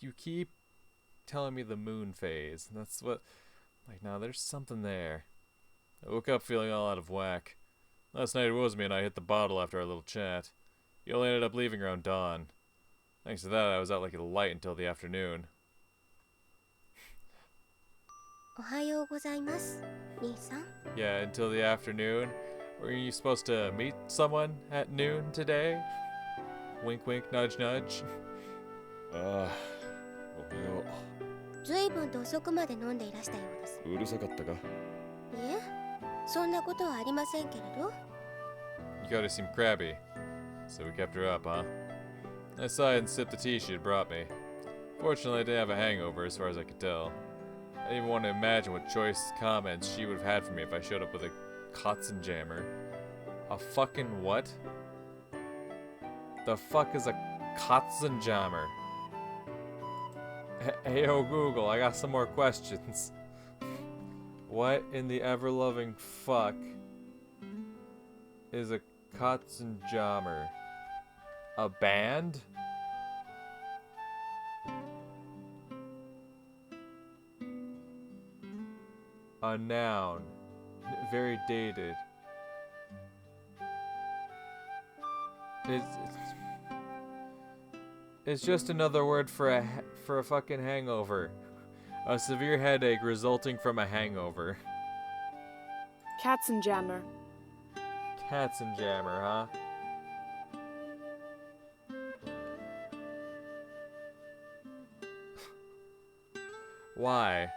you keep telling me the moon phase. That's what... Like, nah, there's something there. I woke up feeling all out of whack. Last night it was me and I hit the bottle after our little chat. You only ended up leaving around dawn. Thanks to that, I was out like a light until the afternoon. Yeah, until the afternoon. Were you supposed to meet someone at noon today? Wink wink, nudge nudge. ああ、おはよう。ずいぶんと遅くまで飲んでいらしたようです。うるさかったか？いえ、そんなことはありませんけれど。You gotta seem crabby. So we kept her up, huh? I sighed and sipped the tea she had brought me. Fortunately, I didn't have a hangover as far as I could tell. I didn't even want to imagine what choice comments she would have had for me if I showed up with a Katzenjammer. A fucking what? The fuck is a Katzenjammer? Hey, yo, Google, I got some more questions. What in the ever-loving fuck is a Katzenjammer? A band? A noun. Very dated. It's just another word for a fucking hangover. A severe headache resulting from a hangover. Katzenjammer. Katzenjammer, huh? Why?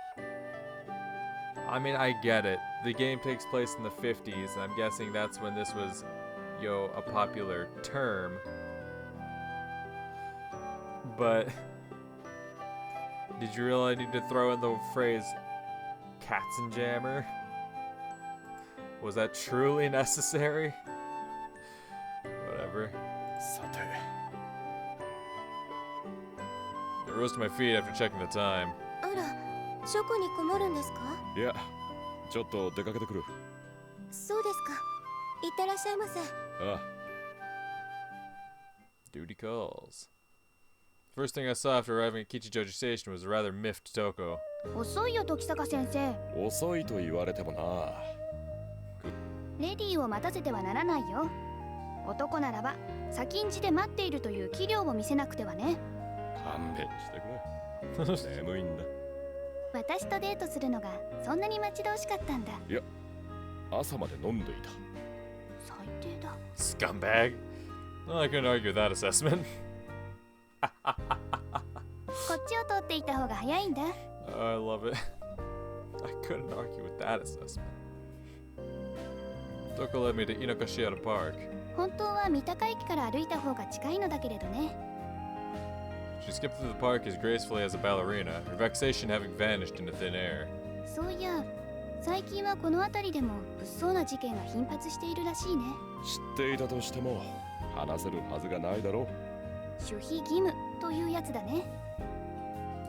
I mean, I get it. The game takes place in the 50s, and I'm guessing that's when this was, a popular term. But did you really need to throw in the phrase Katzenjammer? Was that truly necessary? Whatever. さて。 I rose to my feet after checking the time. あら、書庫にこもるんですか？いや、ちょっと出かけてくる。そうですか。いってらっしゃいませ。ああ。 Duty calls. First thing I saw after arriving at Kichijoji Station was a rather miffed Toko. 遅いよ時坂先生。遅いと言われてもな。レディーを待たせてはならないよ。男ならば先んじで待っているという器量を見せなくてはね。勘弁してくれ。眠いんだ。私とデートするのがそんなに待ち遠しかったんだ。いや、朝まで飲んでいた。最低だ。Scumbag. Well, I couldn't argue with that assessment. こっちを通っていた方が早いんだ。Oh, I love it. I couldn't argue with that assessment. Toko led me to Inokashira Park. 本当は三鷹駅から歩いた方が近いのだけれどね。She skipped through the park as gracefully as a ballerina, her vexation having vanished into thin air. そういや、最近はこの辺りでも物騒な事件が頻発しているらしいね。知っていたとしても話せるはずがないだろう。守秘義務というやつだね。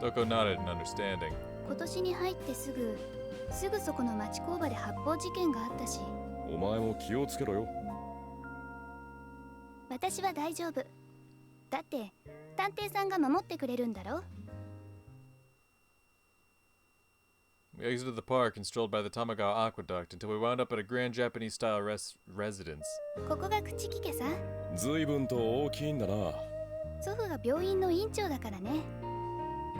Toko nodded in understanding. 今年に入ってすぐそこの町工場で発砲事件があったし。お前も気をつけろよ。私は大丈夫。だって探偵さんが守ってくれるんだろ。We exited the park and strolled by the Tamagawa Aqueduct until we wound up at a grand Japanese-style residence. ここが口利けさ。随分と大きいんだな。祖父が病院の院長だからね。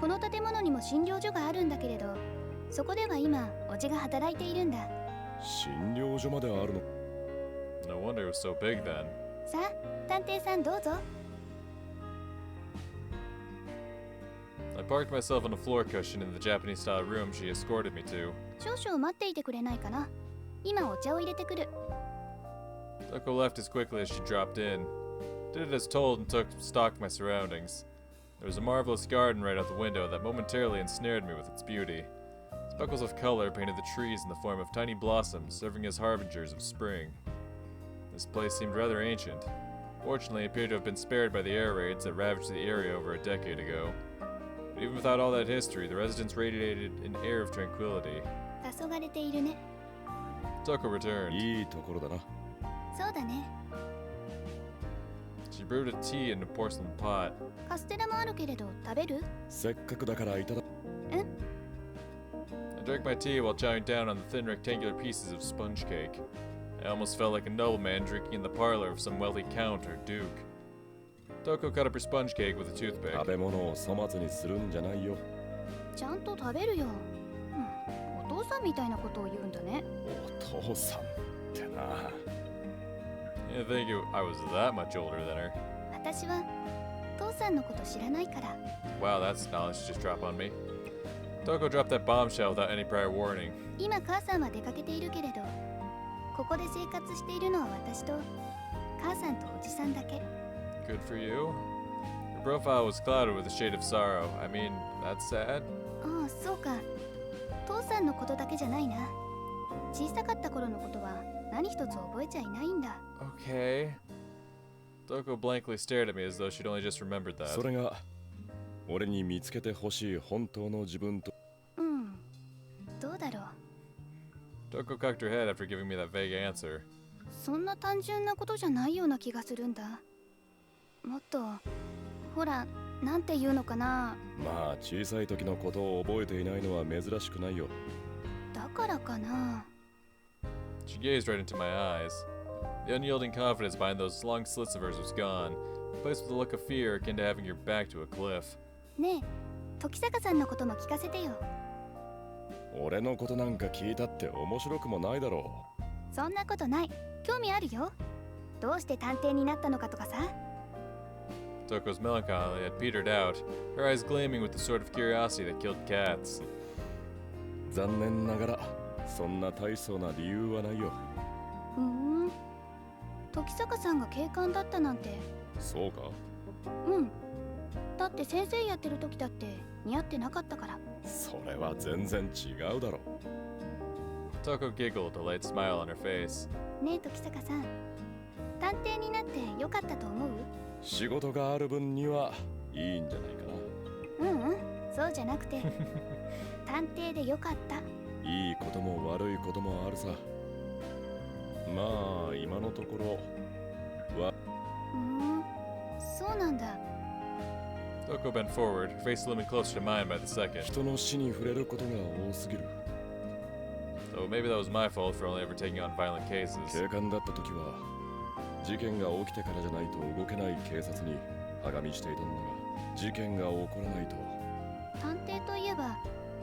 この建物にも診療所があるんだけれど、そこでは今おじが働いているんだ。診療所まであるの。No wonder it was so big then. さあ、探偵さんどうぞ。I parked myself on a floor cushion in the Japanese-style room she escorted me to. 少々待っていてくれないかな。今お茶を入れてくる。Toko left as quickly as she dropped in. Did it as told and took stock of my surroundings. There was a marvelous garden right out the window that momentarily ensnared me with its beauty. Speckles of color painted the trees in the form of tiny blossoms, serving as harbingers of spring. This place seemed rather ancient. Fortunately, it appeared to have been spared by the air raids that ravaged the area over a decade ago. But even without all that history, the residence radiated an air of tranquility. 黄昏れているね。Toko returned. いいところだな。そうだね。She She brewed a tea in a porcelain pot. カステラもあるけれど食べる？せっかくだからいただ I drank my tea while chowing down on the thin rectangular pieces of sponge cake. I almost felt like a nobleman drinking in the parlor of some wealthy count or duke. Toko cut up her sponge cake with a toothpick. 食べ物を粗末にするんじゃないよ。ちゃんと食べるよ。お父さんみたいなことを言うんだね。お父さんってな。I didn't think I was that much older than her. 私は父さんのこと知らないから。Wow, that's knowledge to just drop on me. Toko dropped that bombshell without any prior warning. 今母さんは出かけているけれど、ここで生活しているのは私と母さんとおじさんだけ。Good for you. Her profile was clouded with a shade of sorrow. I mean, that's sad. ああ、そうか。父さんのことだけじゃないな。小さかった頃のことは何一つ覚えちゃいないんだ。Okay. Toko blankly stared at me as though she'd only just remembered that. それが俺に見つけてほしい本当の自分と。どうだろう。Toko cocked her head after giving me that vague answer. そんな単純なことじゃないような気がするんだ。もっと、ほら、なんて言うのかな。まあ小さい時のことを覚えていないのは珍しくないよ。だからかな。She gazed right into my eyes. The unyielding confidence behind those long slits of hers was gone, replaced with a look of fear akin to having your back to a cliff. ねえ、時坂さんのことも聞かせてよ。俺のことなんか聞いたって面白くもないだろう。そんなことない。興味あるよ。どうして探偵になったのかとかさ。Toko's melancholy had petered out, her eyes gleaming with the sort of curiosity that killed cats. 残念ながらそんな大層な理由はないよ。時坂さんが警官だったなんて。そうか？だって先生やってる時だって似合ってなかったから。それは全然違うだろ。Toko giggled, a light smile on her face. ねえ時坂さん、探偵になってよかったと思う？仕事がある分にはいいんじゃないかな。そうじゃなくて探偵でよかった。いいことも悪いこともあるさ。まあ今のところは。そうなんだ。Toko bent forward, her face looming closer to mine by the second. 人の死に触れることが多すぎる。So maybe that was my fault for only ever taking on violent cases. 警官だった時は事件が起きてからじゃないと動けない警察にはがみしていたんだが、事件が起こらないと。探偵といえば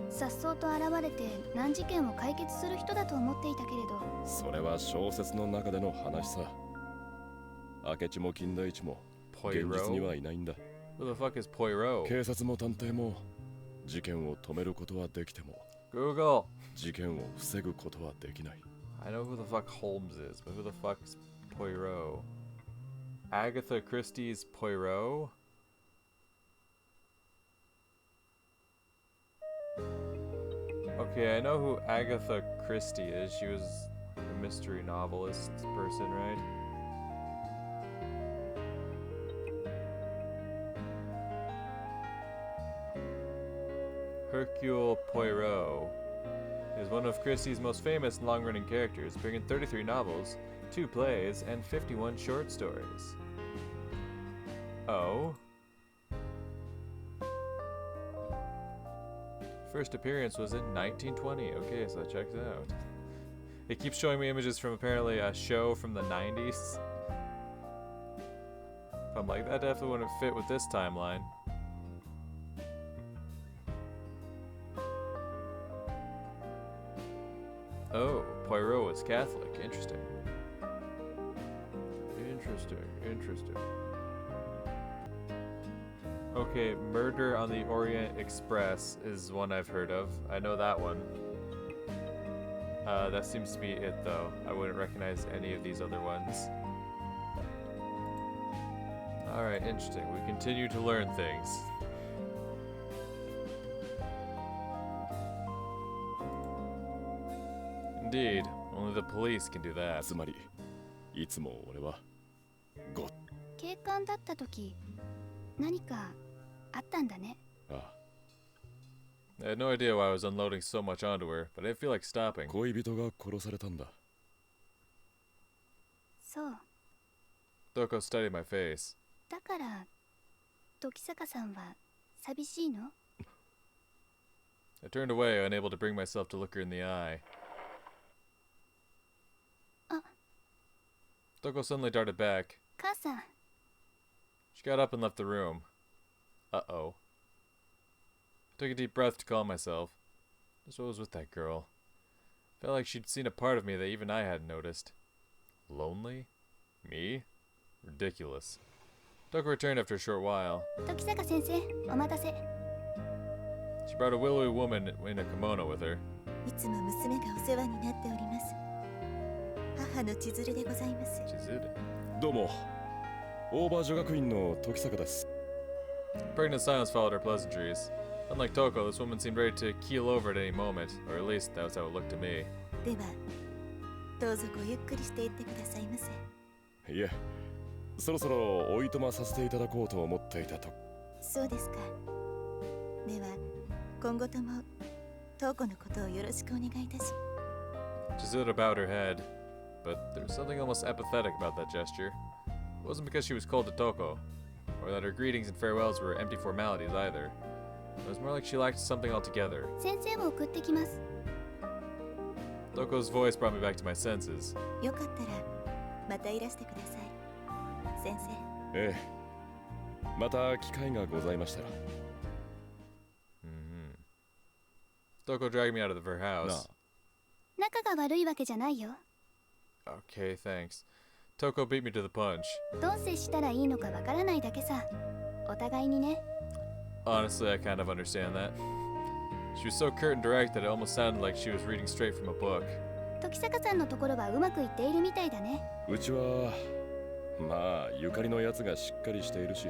颯爽と現れて難事件を解決する人だと思っていたけれど。それは小説の中での話さ。明智も金田一も現実にはいないんだ。Who the fuck is Poirot? 警察も探偵も事件を止めることはできても Google. 事件を防ぐことはできない。 I know who the fuck Holmes is, but who the fuck's Poirot? Agatha Christie's Poirot? Okay, I know who Agatha Christie is. She was a mystery novelist person, right? Hercule Poirot is one of Christie's most famous and long-running characters, appearing in 33 novels, 2 plays, and 51 short stories. Oh. First appearance was in 1920. Okay, so that checks out. It keeps showing me images from apparently a show from the 90s. I'm like, that definitely wouldn't fit with this timeline. Oh, Poirot was Catholic. Interesting. Interesting. Okay, Murder on the Orient Express is one I've heard of. I know that one. That seems to be it, though. I wouldn't recognize any of these other ones. Alright, interesting. We continue to learn things. Indeed, only the police can do that. つまりいつも俺は警官だった時何かあったんだね。あ I had no idea why I was unloading so much onto her, but I didn't feel like stopping. 恋人が殺されたんだ。そう。 Toko studied my face. だから時坂さんは寂しいの？ I turned away, unable to bring myself to look her in the eye. Toko suddenly darted back. 母さん。 She got up and left the room. Uh-oh. I took a deep breath to calm myself. Just what was with that girl? Felt like she'd seen a part of me that even I hadn't noticed. Lonely? Me? Ridiculous. Toko returned after a short while. 時坂先生、お待たせ。 She brought a willowy woman in a kimono with her. いつも娘がお世話になっております。母の千鶴でございます。 Chizuru. どうもオーバー女学院の時坂です。 Pregnant silence followed her pleasantries. Unlike Toko, this woman seemed ready to keel over at any moment, or at least that was how it looked to me. では、どうぞごゆっくりしていってくださいませ。いえそろそろおいとまさせていただこうと思っていたと。そうですか。では、今後ともトーコのことをよろしくお願いいたし。 Chizuru bowed her head, but there was something almost apathetic about that gesture. It wasn't because she was cold to Toko, or that her greetings and farewells were empty formalities either. It was more like she lacked something altogether. 先生を送ってきます。 Toko's voice brought me back to my senses. よかったらまたいらしてください。先生。ええまた機会がございましたら。Toko dragged me out of her house. 仲が悪いわけじゃないよ。 Okay, thanks. Toko beat me to the punch. どう接したらいいのかわからないだけさ。お互いにね。 Honestly, I kind of understand that. She was so curt and direct that it almost sounded like she was reading straight from a book. 時坂さんのところはうまくいっているみたいだね。うちはまあゆかりのやつがしっかりしているし。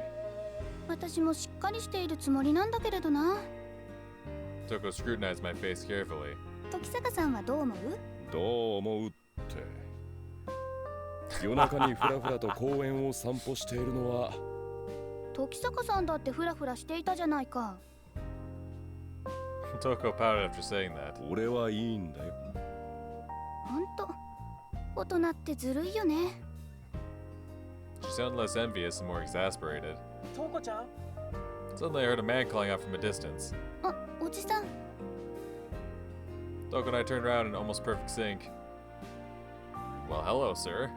私もしっかりしているつもりなんだけれどな。 Toko scrutinized my face carefully. 時坂さんはどう思う？どう思うって。夜中にふらふらと公園を散歩しているのは。時坂さんだってフラフラしていたじゃないか。 Toko pouted after saying that. 俺はいいんだよ。ほんと、大人ってずるいよね。 She sounded less envious and more exasperated. Toko-chan? Suddenly, I heard a man calling out from a distance. あ、おじさん。 Toko and I turned around in almost perfect sync. Well, hello, sir.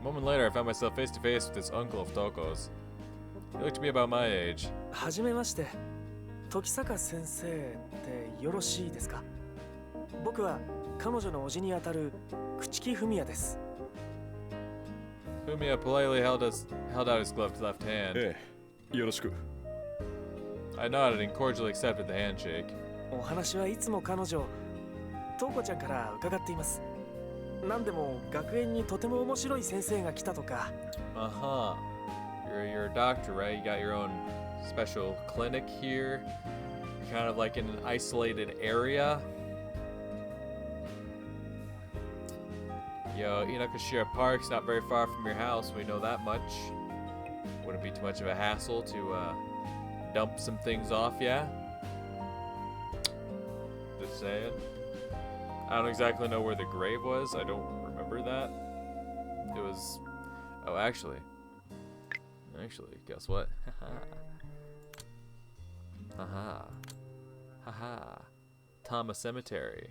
A moment later, I found myself face to face with this uncle of Toko's. He looked to be about my age. はじめまして。時坂先生ってよろしいですか？僕は彼女の叔父にあたる朽木文也です。 Fumiya politely held out his gloved left hand. ええよろしく。 I nodded and cordially accepted the handshake. お話はいつも彼女、トウコちゃんから伺っています。何でも学園にとても面白い先生が来たとか。Uh-huh. You're a doctor, right? You got your own special clinic here. Kind of like in an isolated area. Yo, Inokashira Park's not very far from your house. We know that much. Wouldn't be too much of a hassle to dump some things off, yeah? Just saying. I don't exactly know where the grave was. I don't remember that. It was... Oh, actually, guess what? Haha. Haha. Tama Cemetery.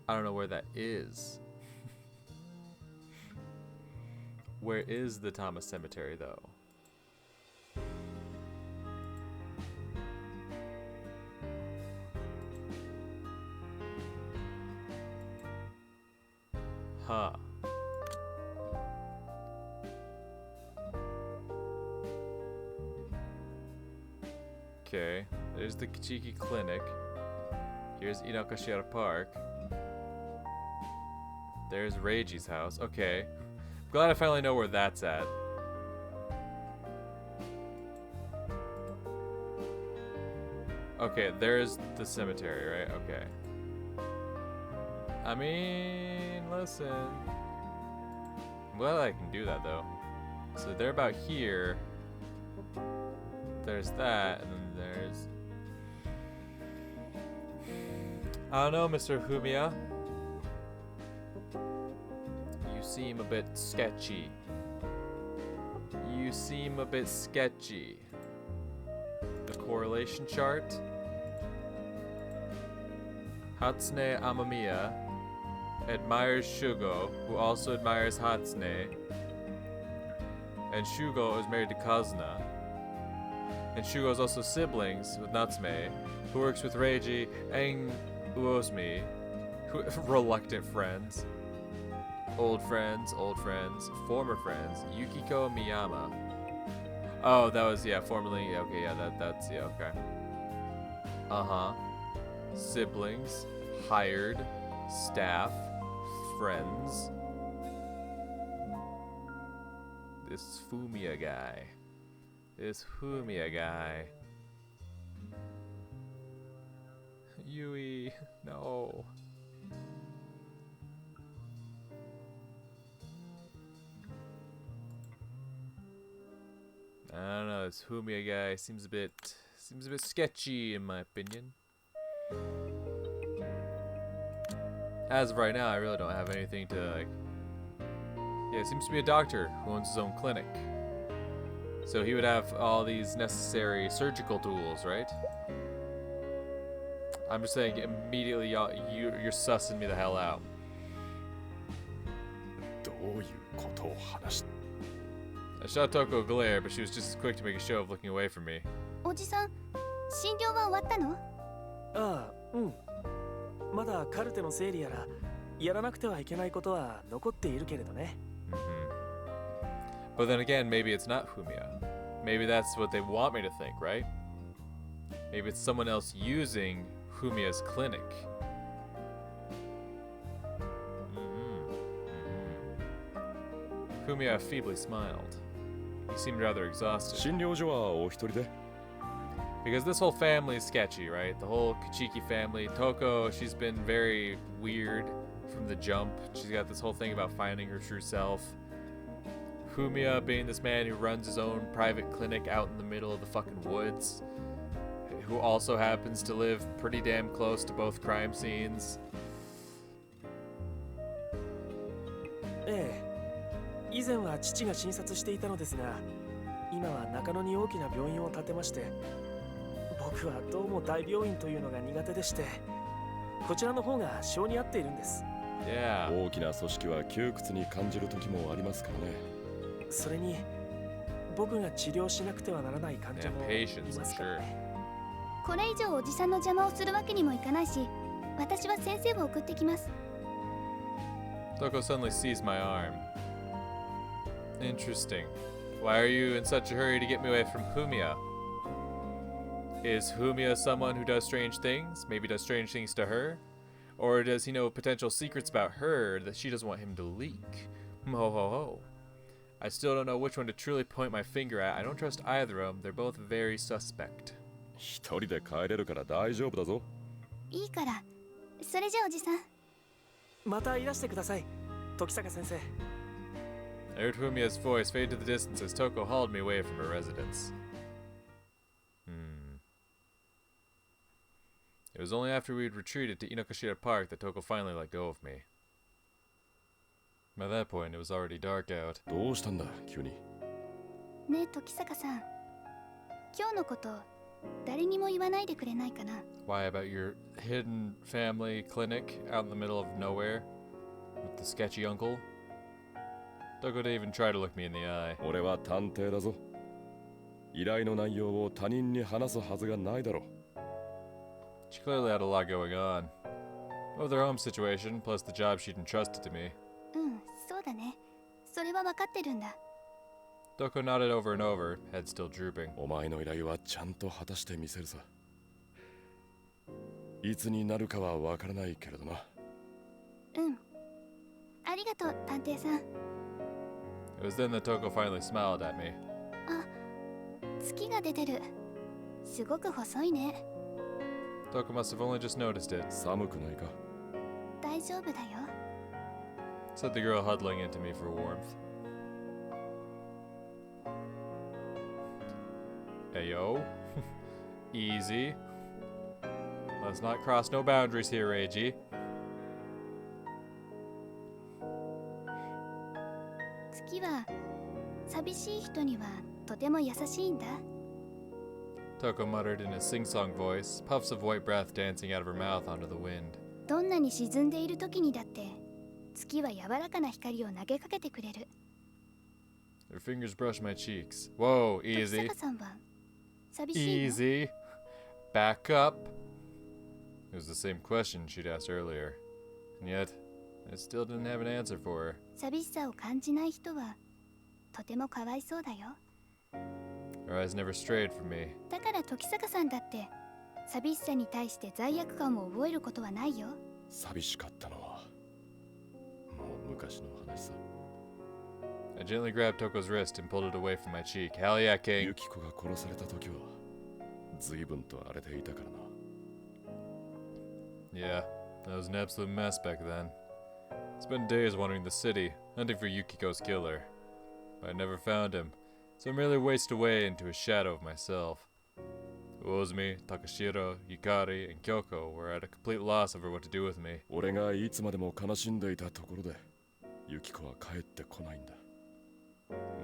I don't know where that is. Where is the Tama Cemetery, though? Huh. Okay, there's the Kichiki Clinic. Here's Inokashira Park. There's Reiji's house. Okay. I'm glad I finally know where that's at. Okay, there's the cemetery, right? Okay. I mean, listen. I'm glad I can do that, though. So they're about here. There's that, and then there's... I don't know, Mr. Fumiya. You seem a bit sketchy. You seem a bit sketchy. The correlation chart. Hatsune Amamiya admires Shugo, who also admires Hatsune. And Shugo is married to Kazuna. And Shugo is also siblings with Natsume, who works with Reiji and Uosmi, who reluctant friends. Old friends, former friends, Yukiko Miyama. Oh, that was, yeah, formerly, okay, yeah, that's, yeah, okay. Uh-huh. Siblings, hired, staff, friends. This Fumiya guy. Yui, no. I don't know, this Fumiya guy seems a bit sketchy in my opinion. As of right now, I really don't have anything to like. Yeah, it seems to be a doctor who owns his own clinic. So he would have all these necessary surgical tools, right? I'm just saying, immediately you're sussing me the hell out. I shot Toko a glare, but she was just as quick to make a show of looking away from me. おじさん、診療は終わったの？ああ、うん。まだカルテの整理やらやらなくてはいけないことは残っているけれどね。But then again, maybe it's not Fumiya. Maybe that's what they want me to think, right? Maybe it's someone else using Fumiya's clinic. Fumiya feebly smiled. He seemed rather exhausted. 診療所はお一人で? Because this whole family is sketchy, right? The whole Kuchiki family. Toko, she's been very weird from the jump. She's got this whole thing about finding her true self. Fumiya being this man who runs his own private clinic out in the middle of the fucking woods, who also happens to live pretty damn close to both crime scenes. ええ。以前は父が診察していたのですが、今は中野に大きな病院を建てまして、僕はどうも大病院というのが苦手でして、こちらの方が性に合っているんです。Yeah. 大きな組織は窮屈に感じる時もありますからね。それに、僕が治療しなくてはならない患者もいますからね。これ以上おじさんの邪魔をするわけにもいかないし、私は先生を送ってきます。Toko suddenly seized my arm. Interesting. Why are you in such a hurry to get me away from Fumiya? Is Fumiya someone who does strange things? Maybe does strange things to her? Or does he know potential secrets about her that she doesn't want him to leak? Ho ho ho. I still don't know which one to truly point my finger at. I don't trust either of them. They're both very suspect. 一人で帰れるから大丈夫だぞ。いいから。それじゃおじさん。またいらしてください、時坂先生。I heard Fumiya's voice fade to the distance as Toko hauled me away from her residence. It was only after we'd retreated to Inokashira Park that Toko finally let go of me. By that point, it was already dark out. どうしたんだ、急に。ねえ、時坂さん。今日のこと、誰にも言わないでくれないかな。Why, about your hidden family clinic out in the middle of nowhere? With the sketchy uncle? Toko didn't even try to look me in the eye. 俺は探偵だぞ。依頼の内容を他人に話すはずがないだろう。She clearly had a lot going on. Both their home situation, plus the job she'd entrusted to me. うん、そうだね。それは分かってるんだ。Toko nodded over and over, head still drooping. お前の依頼はちゃんと果たしてみせるさ。いつになるかはわからないけれどな。うん。ありがとう、探偵さん。It was then that Toko finally smiled at me. あ、月が出てる。すごく細いね。Toko must have only just noticed it. 寒くないか？大丈夫だよ。Said the girl huddling into me for warmth. Hey yo. Easy. Let's not cross no boundaries here, Reiji. 月は寂寂しい人にはとても優しいんだ。 Toko muttered in a sing-song voice, puffs of white breath dancing out of her mouth onto the wind. どんなに沈んでいる時にだって月は柔らかな光を投げかけてくれる。 Her fingers brushed my cheeks. Whoa, 時 easy. 坂さんは寂しいの？ Easy. Back up. It was the same question she'd asked earlier. And yet, I still didn't have an answer for her. 寂しさを感じない人はとてもかわいそうだよ。 Her eyes never strayed from me. だから時坂さんだって寂しさに対して罪悪感を覚えることはないよ。寂しかったのはもう昔の話さ。 I gently grabbed Toko's wrist and pulled it away from my cheek. Hell yeah, ユ King. キコが殺された時は随分と荒れていたからな。 Yeah, I was an absolute mess back then. Spent days wandering the city, hunting for Yukiko's killer. But I never found him, so I merely wasted away into a shadow of myself. Uozumi, Takashiro, Yukari, and Kyoko were at a complete loss over what to do with me. 俺がいつまでも悲しんでいたところでユキコは帰ってこないんだ。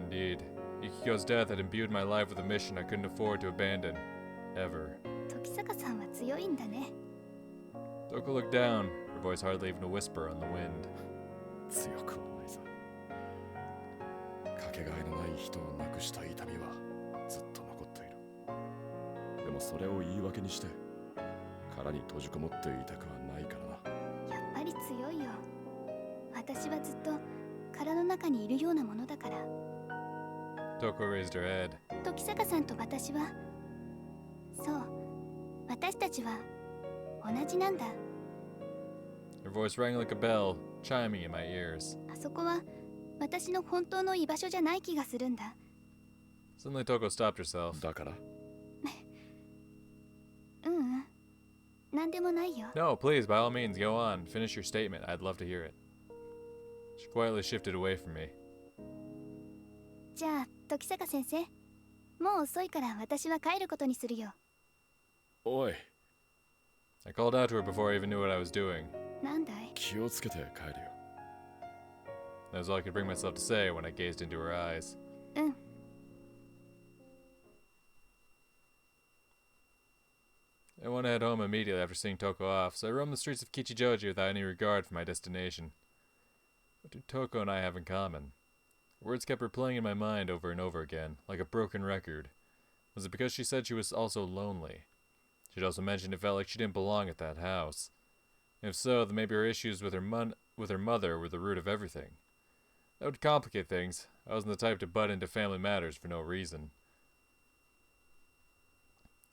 Indeed, Yukiko's death had imbued my life with a mission I couldn't afford to abandon. Ever. 時坂さんは強いんだね。 Toko looked down, her voice hardly even a whisper on the wind. 強くはないさ。かけがえのない人を亡くした痛みはずっと残っている。でもそれを言い訳にして殻に閉じこもっていたくはないからな。やっぱり強いよ。私はずっと殻の中にいるようなものだから。 Toko raised her head. 時坂さんと私は、そう、私たちは同じなんだ。 Her voice rang like a bell, chiming in my ears. あそこは私の本当の居場所じゃない気がするんだ。 Suddenly Toko stopped herself. だからううん、なんでもないよ。 No, please, by all means, go on. Finish your statement. I'd love to hear it. She quietly shifted away from me. じゃあ、時坂先生、もう遅いから私は帰ることにするよ。おい I called out to her before I even knew what I was doing. なんだい？気をつけて帰るよ。 That was all I could bring myself to say when I gazed into her eyes. うん。 I want to head home immediately after seeing Toko off, so I roamed the streets of Kichijoji without any regard for my destination. What do Toko and I have in common? Words kept replaying in my mind over and over again, like a broken record. Was it because she said she was also lonely? She'd also mentioned it felt like she didn't belong at that house. If so, then maybe her issues with her mother were the root of everything. That would complicate things. I wasn't the type to butt into family matters for no reason.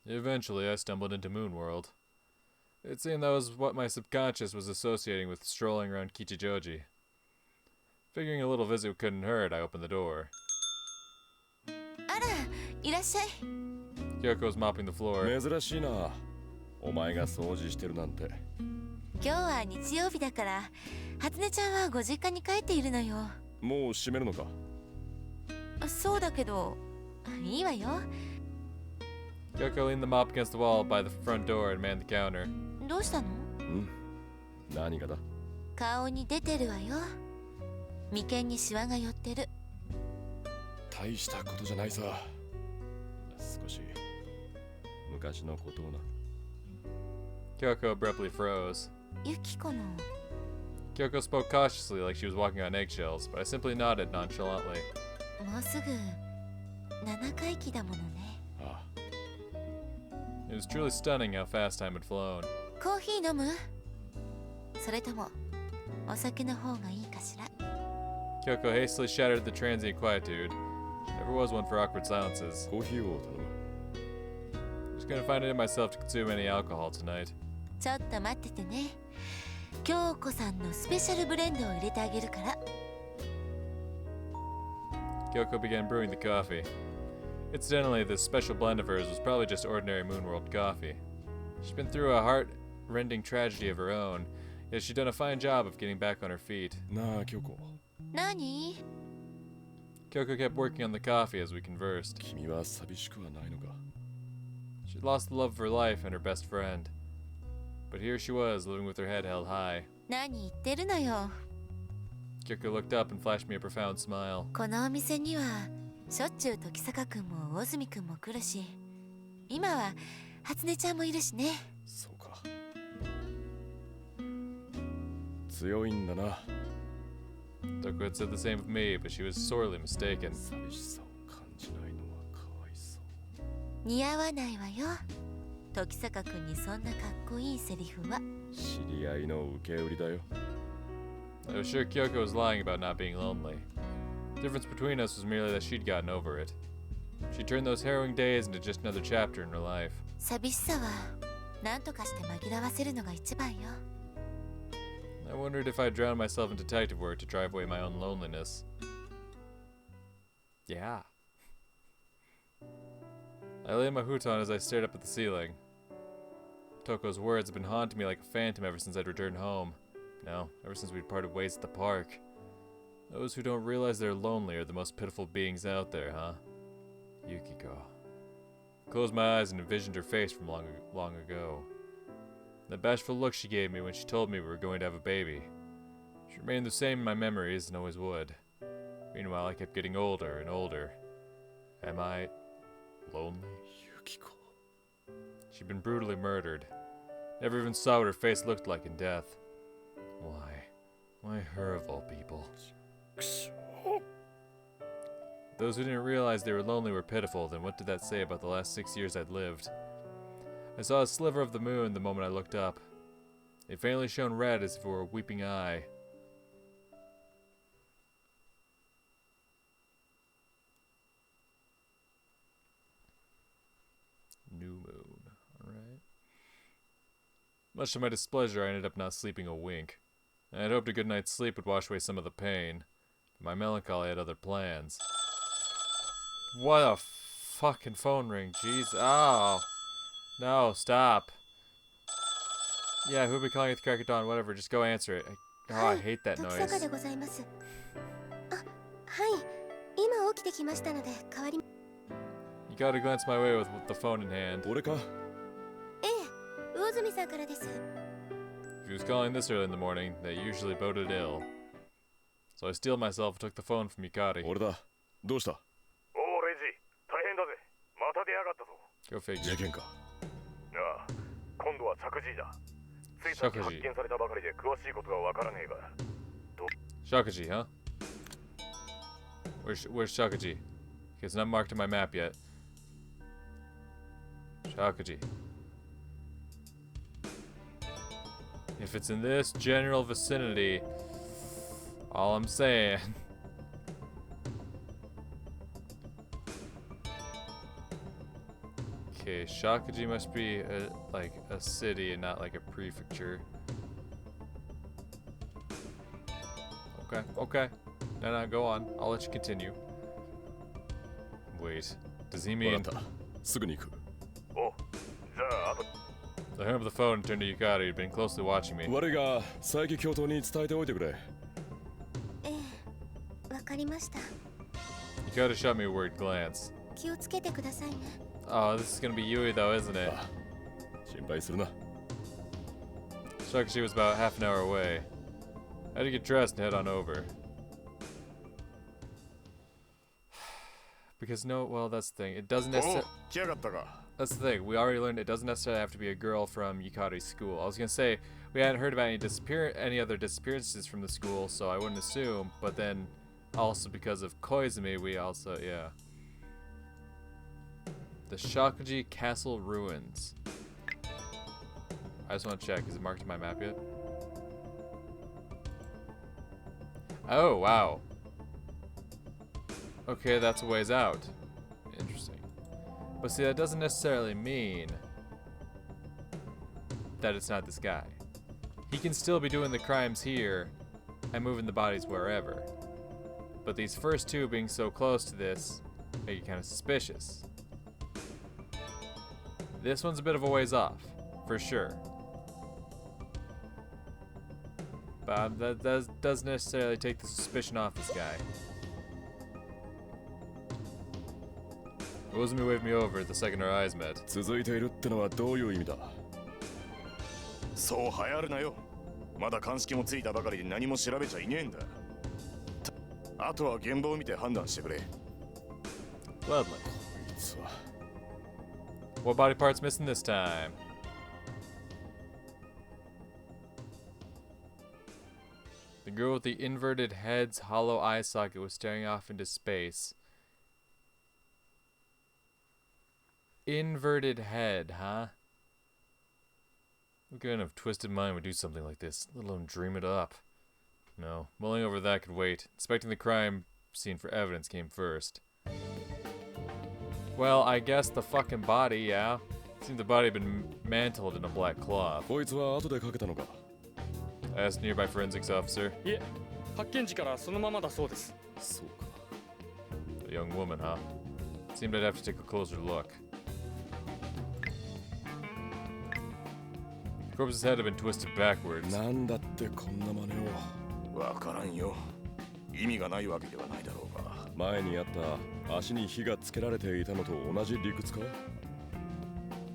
Eventually, I stumbled into Moonworld. It seemed that was what my subconscious was associating with strolling around Kichijoji. Figuring a little visit couldn't hurt, I opened the door. あら、いらっしゃい。 Kyoko was mopping the floor. 珍しいな。お前が掃除してるなんて。今日は日曜日だから、初音ちゃんはご実家に帰っているのよ。もう閉めるのか？そうだけど、いいわよ。 Kyoko leaned the mop against the wall by the front door and manned the counter. どうしたの？何がだ？顔に出てるわよ。眉間にシワが寄ってる。大したことじゃないさ。少し昔のことをな。Kyoko abruptly froze. ユキコの。 Kyoko spoke cautiously like she was walking on eggshells, but I simply nodded nonchalantly. もうすぐ7回忌だものね。ああ。It was truly stunning how fast time had flown. コーヒー飲む？それともお酒の方がいいかしら。 Kyoko hastily shattered the transient quietude. She never was one for awkward silences. コーヒーを頼む。 Just couldn't find it in myself to consume any alcohol tonight. ちょっと待っててね。京子さんのスペシャルブレンドを入れてあげるから。 Kyoko began brewing the coffee. Incidentally, this special blend of hers was probably just ordinary Moonworld coffee. She'd been through a heart-rending tragedy of her own, yet she'd done a fine job of getting back on her feet. なあ、京子。何？ Kyoko kept working on the coffee as we conversed. 君は寂しくはないのか？ She'd lost the love of her life and her best friend. But here she was, living with her head held high. 何言ってるのよ。 Kyoko looked up and flashed me a profound smile. このお店にはしょっちゅう時坂くんも魚住くんも来るし、今は初音ちゃんもいるしね。そうか。強いんだな。Toko had said the same of me, but she was sorely mistaken. 寂しさを感じないのはかわいそう。似合わないわよ。時坂くんにそんなかっこいいセリフは。知り合いの受け売りだよ。I was sure Kyoko was lying about not being lonely. The difference between us was merely that she'd gotten over it. She turned those harrowing days into just another chapter in her life. 寂しさは何とかして紛らわせるのが一番よ。I wondered if I'd drown myself in detective work to drive away my own loneliness. Yeah. I lay in my futon as I stared up at the ceiling. Toko's words had been haunting me like a phantom ever since I'd returned home. No, ever since we'd parted ways at the park. Those who don't realize they're lonely are the most pitiful beings out there, huh? Yukiko. I closed my eyes and envisioned her face from long ago. The bashful look she gave me when she told me we were going to have a baby. She remained the same in my memories and always would. Meanwhile, I kept getting older and older. Am I lonely? Yukiko. She'd been brutally murdered. Never even saw what her face looked like in death. Why? Why her of all people? Those who didn't realize they were lonely were pitiful, then what did that say about the last 6 years I'd lived? I saw a sliver of the moon the moment I looked up. It faintly shone red as if it were a weeping eye. New moon, alright. Much to my displeasure, I ended up not sleeping a wink. I had hoped a good night's sleep would wash away some of the pain. But my melancholy had other plans. What a fucking phone ring, jeez. Oh. No, stop. Yeah, who'll be calling at the crack of dawn? Whatever, just go answer it. I hate that noise. 時坂でございます。あ、はい。今起きてきましたので代わり。You gotta glance my way with the phone in hand. 俺か？ええ、魚住さんからです。If he was calling this early in the morning, that usually boded ill. So I steeled myself and took the phone from Yukari. 俺だ。どうした？おお、レイジ、大変だぜ。また出やがったぞ。Go figure. 事件か。ああ、今度は着地だ。ついさっき発見されたばかりで詳しいことはわからねえが。Shakuji, huh? Where's Shakuji? It's not marked on my map yet. Shakuji. If it's in this general vicinity, all I'm saying. Okay, Shakuji must be like a city and not like a prefecture. Okay. No, go on. I'll let you continue. Wait, does he わ mean... かった。すぐに行く。お、じゃああと。 I hung up the phone and turned to Yukari, who'd been closely watching me. 悪いが、佐伯教頭に伝えておいてくれ。ええ、わかりました。Yukari shot me a worried glance. 気をつけてくださいね。Oh, this is gonna be Yui though, isn't it? ああ、心配するな。Shakushi was about half an hour away. I had to get dressed and head on over. Because well, that's the thing. It doesn't necessarily... お、来やがったか。 That's the thing. We already learned it doesn't necessarily have to be a girl from Yukari's school. I was gonna say we hadn't heard about any other disappearances from the school, so I wouldn't assume. But then, also because of Koizumi, we also the Shakuji Castle ruins. I just want to check. Is it marked on my map yet? Oh wow. Okay, that's a ways out. Interesting. But see, that doesn't necessarily mean that it's not this guy. He can still be doing the crimes here and moving the bodies wherever. But these first two being so close to this make it kind of suspicious. This one's a bit of a ways off, for sure. But that doesn't necessarily take the suspicion off this guy. Ozumi waved me over the second our eyes met. 続いているってのはどういう意味だ？そう流行るなよ。まだ鑑識もついたばかりで何も調べちゃいねえんだ。あとは現場を見て判断してくれ。Lovely. こいつは What body part's missing this time? The girl with the inverted head's hollow eye socket was staring off into space. Inverted head, huh? What kind of twisted mind would do something like this, let alone dream it up? No, mulling over that could wait. Inspecting the crime scene for evidence came first. Well, I guess the fucking body, yeah. Seemed the body had been mantled in a black cloth. こいつは後でかけたのか I asked a nearby forensics officer. いえ、発見時からそのままだそうです。そうか A young woman, huh? Seemed I'd have to take a closer look. The corpse's head had been twisted backwards. なんだってこんな真似をわからんよ。意味がないわけではないだろうが。前にあった足に火がつけられていたのと同じ理屈か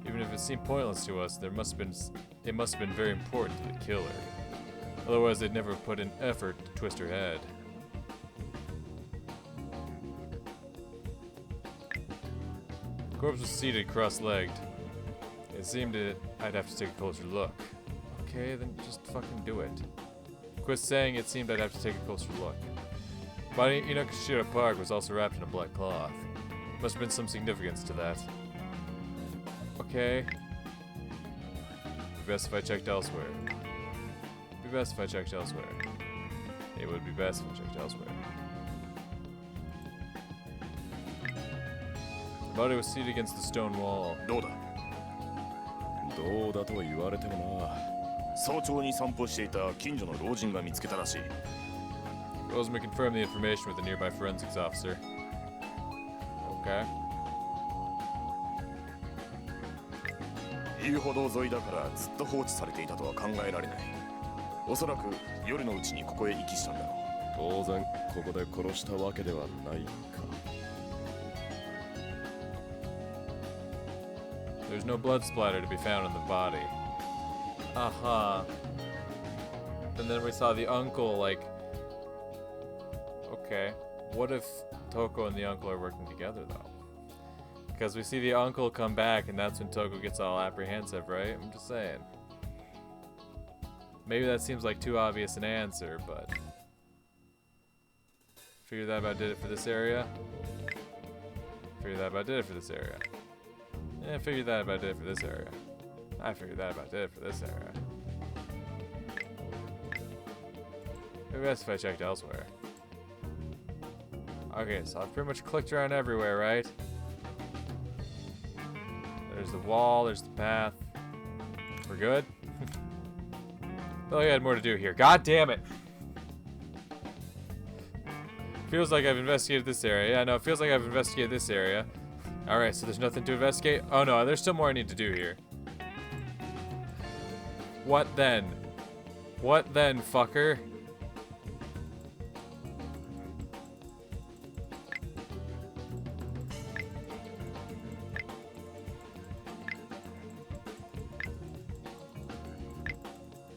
Even if it seemed pointless to us, it must have been very important to the killer. Otherwise, they'd never put in effort to twist her head. The corpse was seated cross-legged. It seemed I'd have to take a closer look. Okay, then just fucking do it. Quit saying it seemed I'd have to take a closer look. Body Inokashira Park was also wrapped in a black cloth. Must have been some significance to that. Okay. Be best if I checked elsewhere. Be best if I checked elsewhere. It would be best if I checked elsewhere. The body was seated against the stone wall. どうだ。どうだと言われても早朝に散歩していた近所の老人が見つけたらしい。Roseman confirmed the information with a nearby forensics officer. Okay. 遊歩道沿いだからずっと放置されていたとは考えられない。おそらく夜のうちにここへ遺棄したんだろう。当然ここで殺したわけではないか There's no blood splatter to be found on the body. Uh-huh. And then we saw the uncle, like... Okay. What if Toko and the uncle are working together, though? Because we see the uncle come back, and that's when Toko gets all apprehensive, right? I'm just saying. Maybe that seems like too obvious an answer, but... Figure that about did it for this area. Figure that about did it for this area. Yeah, figure that about did it for this area. I figured that about did it for this area. Maybe best if I checked elsewhere. Okay, so I've pretty much clicked around everywhere, right? There's the wall, there's the path. We're good? I feel like I had more to do here. God damn it! Feels like I've investigated this area. Yeah, no, it feels like I've investigated this area. Alright, so there's nothing to investigate? Oh no, there's still more I need to do here. What then? What then, fucker?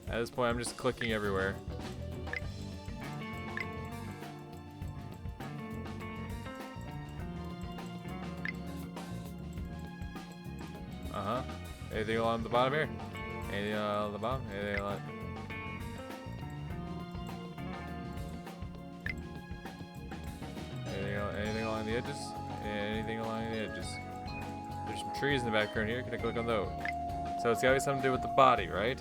At this point, I'm just clicking everywhere. Uh-huh. Anything along the bottom here? Anything along the bottom? Anything along... Anything along the edges? Anything along the edges? There's some trees in the background here. Can I click on those? So it's gotta be something to do with the body, right?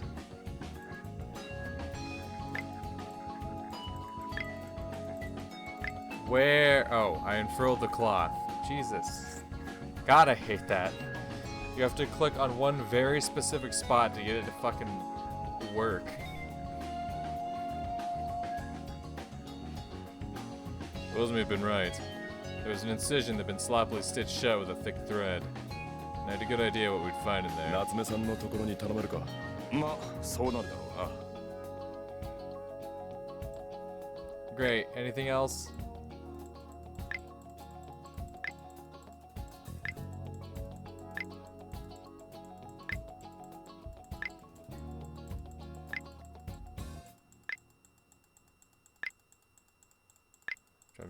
Where? Oh, I unfurled the cloth. Jesus. God, I hate that. You have to click on one very specific spot to get it to fucking work. Rosemary had been right. There was an incision that had been sloppily stitched shut with a thick thread. And I had a good idea what we'd find in there. 夏目さんのところに頼めるかまあ、そうなるだろうな。 Great. Anything else?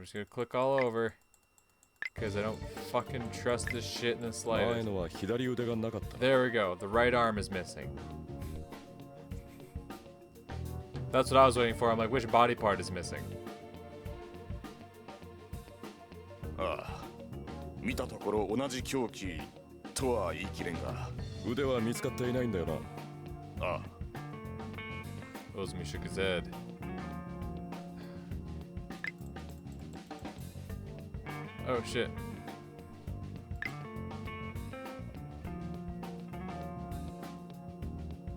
I'm just gonna click all over. because I don't fucking trust this shit in the 前 slightest. のは左腕がなかった。 There we go. The right arm is missing. That's what I was waiting for. I'm like, which body part is missing? ああ、見たところ同じ凶器とは言い切れんが。腕は見つかっていないんだよな。ああ。 Ozumi shook his head. Oh shit.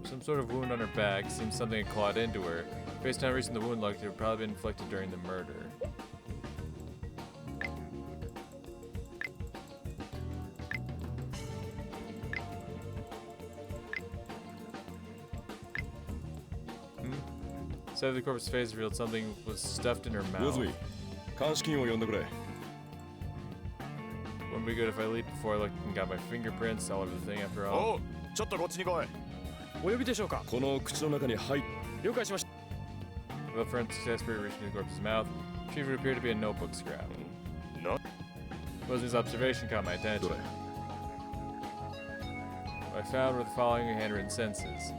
Some sort of wound on her back. Seems something had clawed into her. Based on reason the wound looked, it had probably been inflicted during the murder. Side of the corpse's face revealed something was stuffed in her mouth. 魚住、鑑識員を呼んでくれ。 Wouldn't be good if I leaped before I looked and got my fingerprints all over the thing after お all. う、ちょっとこっちに来い。お呼びでしょうか。この口の中に入っ。了解しました。 The forensic expert reached into the corpse's mouth. Retrieved what appeared to be a notebook scrap. な、 Wozumi's observation caught my ど attention. れ？ What I found were the following handwritten sentences.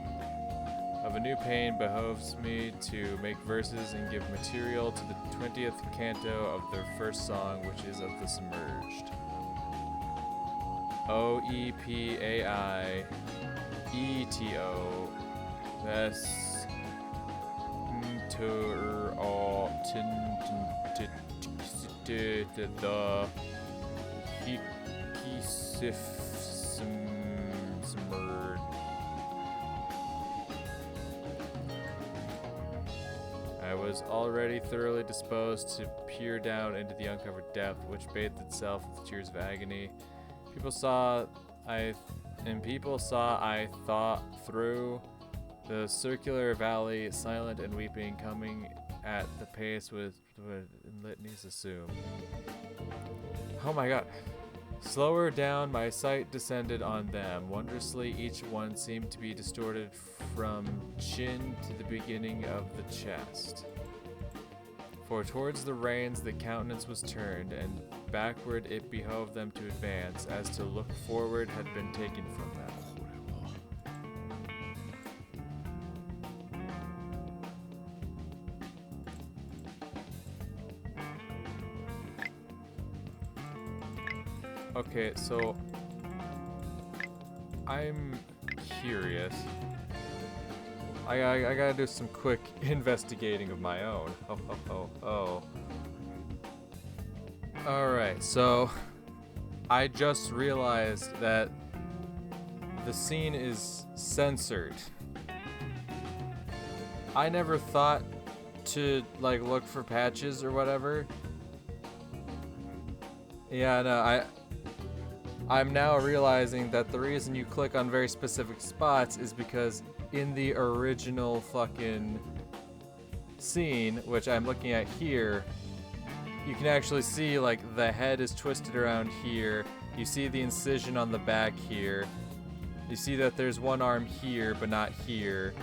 Of a new pain behoves me to make verses and give material to the 20th canto of their first song, which is of the submerged. O-E-P-A-I-E-T-O. That's the Hikisif submerged. I was already thoroughly disposed to peer down into the uncovered depth, which bathed itself with tears of agony. People saw I thought through the circular valley, silent and weeping, coming at the pace with litanies assume. Oh my god. Slower down, my sight descended on them. Wondrously, each one seemed to be distorted from chin to the beginning of the chest. For towards the reins the countenance was turned, and backward it behoved them to advance, as to look forward had been taken from them. Okay, so I'm curious. I gotta do some quick investigating of my own. Oh. Alright, so I just realized that the scene is censored. I never thought to like look for patches or whatever. Yeah, no, I'm now realizing that the reason you click on very specific spots is because in the original fucking scene, which I'm looking at here, you can actually see like the head is twisted around here. You see the incision on the back here. You see that there's one arm here, but not here.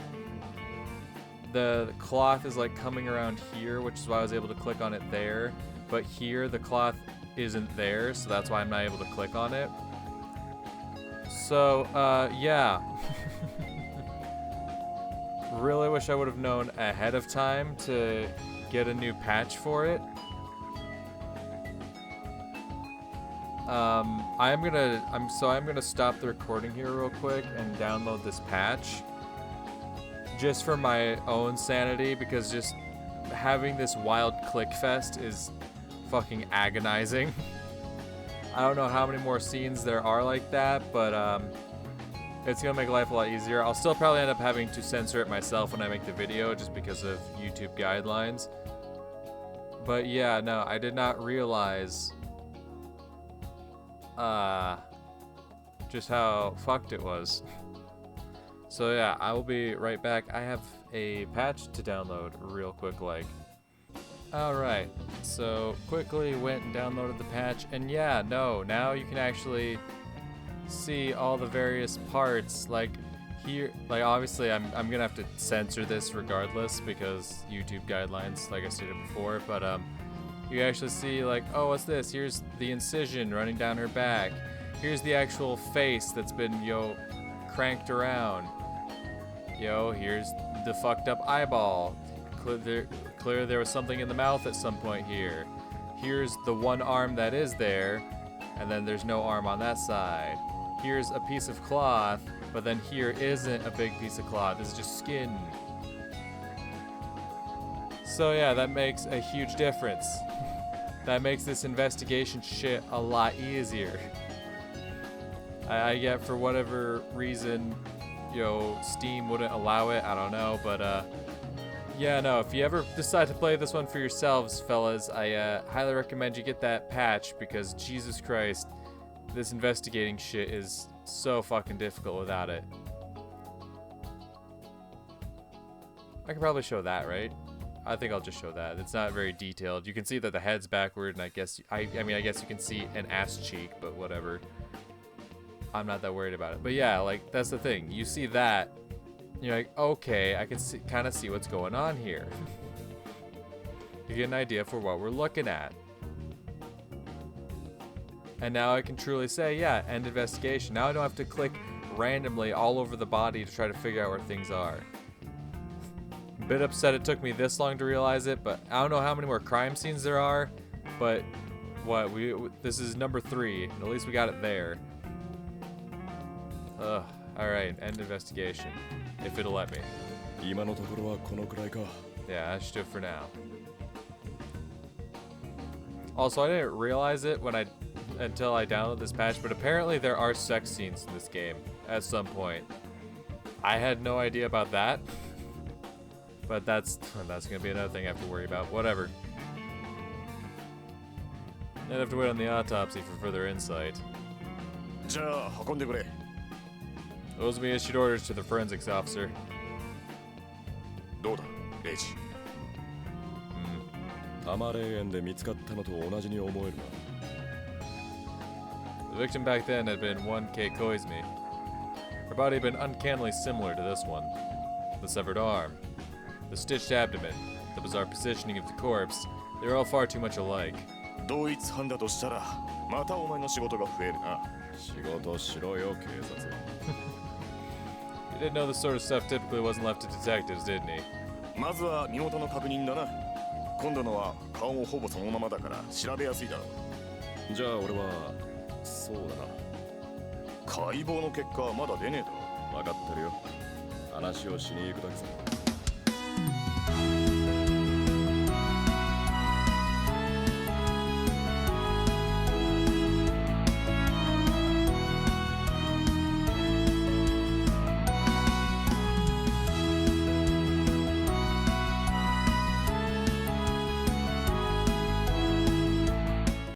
The cloth is like coming around here, which is why I was able to click on it there. But here, the cloth isn't there, so that's why I'm not able to click on it. So, yeah. Really wish I would have known ahead of time to get a new patch for it. I'm gonna stop the recording here real quick and download this patch. Just for my own sanity, because just having this wild click fest is fucking agonizing. I don't know how many more scenes there are like that, but it's gonna make life a lot easier. I'll still probably end up having to censor it myself when I make the video, just because of YouTube guidelines. But yeah, no, I did not realize just how fucked it was. So yeah, I will be right back. I have a patch to download real quick, like. Alright, so quickly went and downloaded the patch, and yeah, no, now you can actually see all the various parts, like here, like obviously I'm gonna have to censor this regardless because YouTube guidelines, like I stated before, but You actually see like, oh, what's this? Here's the incision running down her back. Here's the actual face that's been, cranked around. Here's the fucked up eyeball. Clear there was something in the mouth at some point here. Here's the one arm that is there, and then there's no arm on that side. Here's a piece of cloth, but then here isn't a big piece of cloth. This is just skin. So yeah, that makes a huge difference. That makes this investigation shit a lot easier. I get, for whatever reason, Steam wouldn't allow it. I don't know, but yeah, no, if you ever decide to play this one for yourselves, fellas, I highly recommend you get that patch, because Jesus Christ, this investigating shit is so fucking difficult without it. I could probably show that, right? I think I'll just show that. It's not very detailed. You can see that the head's backward, and I guess I guess you can see an ass cheek, but whatever. I'm not that worried about it. But yeah, like, that's the thing. You see that, you're like, okay, I can kind of see what's going on here. You get an idea for what we're looking at. And now I can truly say, yeah, end investigation. Now I don't have to click randomly all over the body to try to figure out where things are. I'm a bit upset it took me this long to realize it, but I don't know how many more crime scenes there are, but this is number 3, and at least we got it there. Ugh, alright, end investigation. If it'll let me. Yeah, that should do it for now. Also, I didn't realize it until I downloaded this patch, but apparently there are sex scenes in this game at some point. I had no idea about that. But that's gonna be another thing I have to worry about. Whatever. I'd have to wait on the autopsy for further insight. Ozumi issued orders to the forensics officer. The victim back then had been 1K Koizumi. Her body had been uncannily similar to this one. The severed arm, the stitched abdomen, the bizarre positioning of the corpse, they were all far too much alike. You didn't know this sort of stuff typically wasn't left to detectives, didn't he?